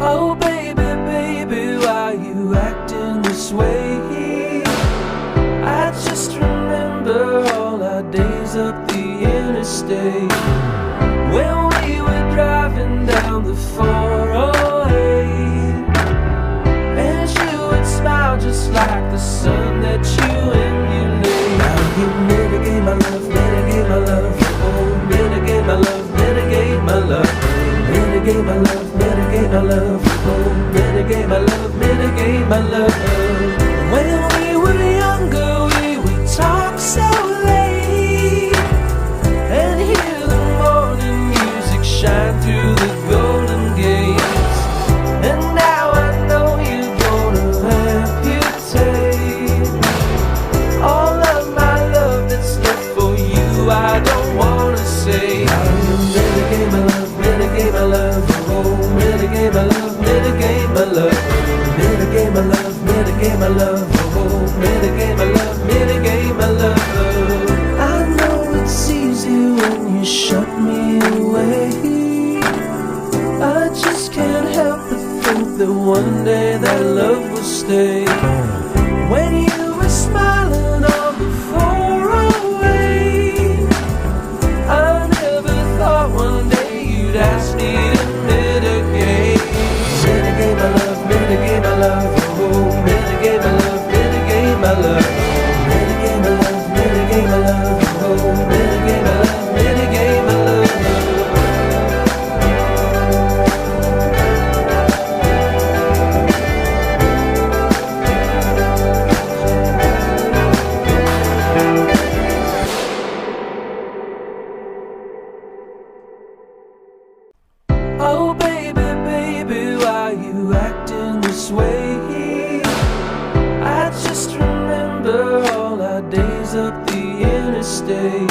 Oh baby, baby, why you acting this way? I just remember all our days up the interstate, when we were driving down the 408, and you would smile just like the sun that you emulate. Now you mitigate my love, mitigate my love. Oh, mitigate my love, mitigate my love. Mitigate my love, mitigate my love. Oh, mitigate my love, mitigate my love. When we were younger, we would talk so late and hear the morning music shine through the golden gates. And now I know you're gonna amputate all of my love that's left for you. I don't wanna say, mitigate my love, mitigate my love. Oh, mitigate my love, mitigate my love. Mitigate my love, mitigate my love. Oh, mitigate my love, mitigate my love. I know it's easy when you shut me away. I just can't help but think that one day that love will stay. When you were smiling on the 408, I never thought one day you'd ask me to mitigate. Mitigate my love, mitigate my love. Oh, mitigate my love, mitigate my love. Mitigate my love, mitigate my love. Oh, mitigate my love, mitigate my love. Oh baby, baby, why you acting this way? I just remember all our days up the interstate,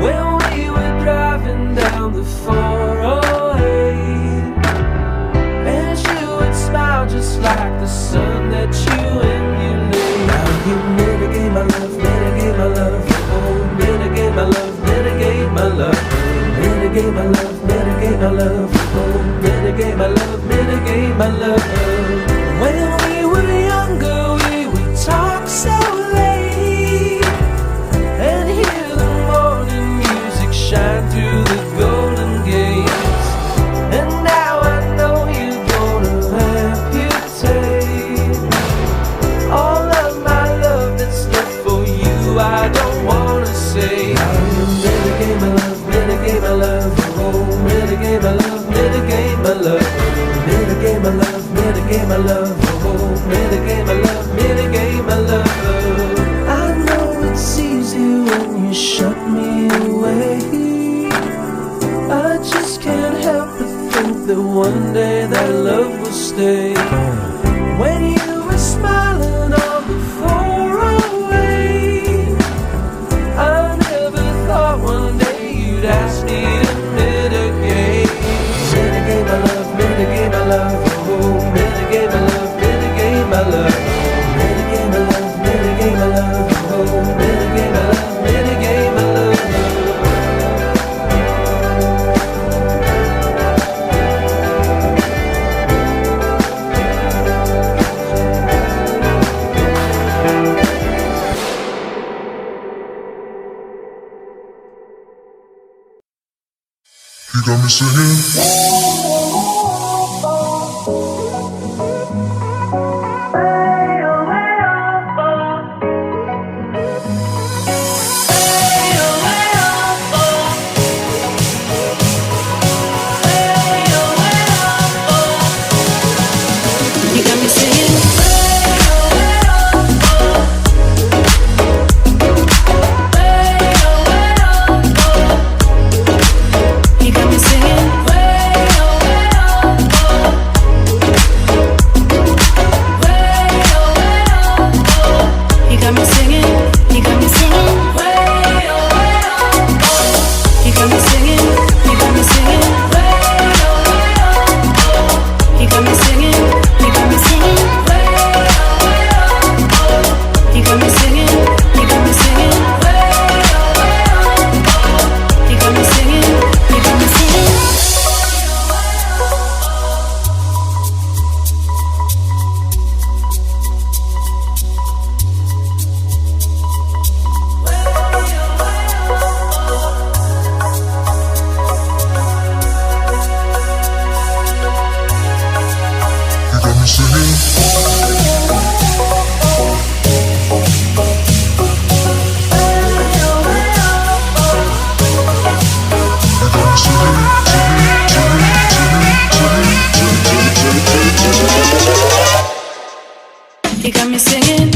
when we were driving down the 408, and you would smile just like the sun that you emulate. Now you mitigate my love, mitigate my love. Oh, mitigate my love, mitigate my love. Mitigate my love, mitigate my love. Oh, mitigate my love, mitigate my love. When we were younger, we would talk so late and hear the morning music shine through the golden gates. And now I know you're gonna amputate all of my love that's left for you. I don't wanna say, mitigate my love, mitigate my love. Oh, mitigate my love, mitigate my love. Mitigate my love, mitigate my love. Oh, mitigate my love, mitigate my love. I know it's easy when you shut me away. I just can't help but think that one day that love will stay. When you were smiling on the 408, I never thought one day you'd ask me to mitigate. Mitigate my love, mitigate my love. Oh, mitigate my love, mitigate my love. Mitigate my love, mitigate my love. Oh, mitigate my love, mitigate my love. You got me singing. You got me singing. You got me singing. You got me singing.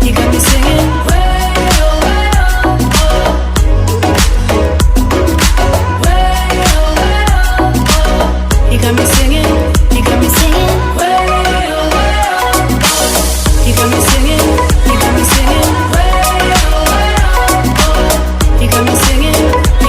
You got me singing. You got me singing. You got me singing. You got me singing. You got me singing. You got me singing. You got me singing. You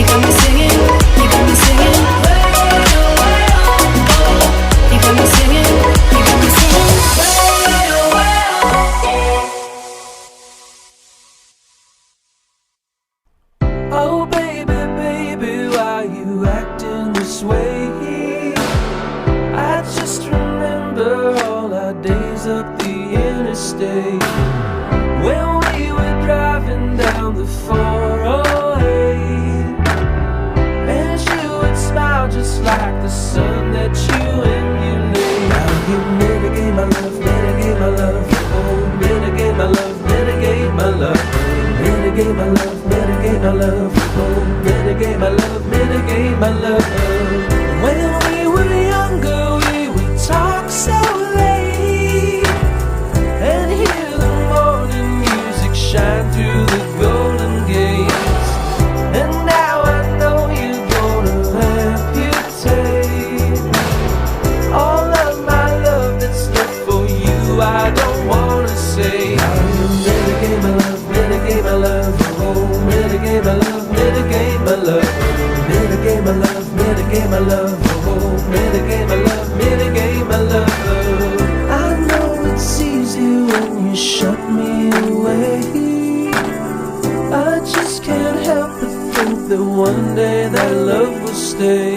got me singing. You got me singing. You got me singing. You got me singing. Oh baby, baby, why you acting this way? I just remember all our days up the interstate when we were driving down the 408, and you would smile just like the sun that you emulate. Now you mitigate my love, mitigate my love, oh mitigate my love, mitigate my love, mitigate my love, mitigate my love, oh mitigate my love, mitigate my love. When we were younger, we would talk so late and hear the morning music shine through the golden gates. And now I know you're gonna amputate all of my love that's left for you. I don't wanna say mitigate my love, mitigate my love, oh mitigate my love, mitigate my love, mitigate my love, mitigate my love, oh mitigate my love, mitigate my love. I know it's easy when you shut me away. I just can't help but think that one day that love will stay.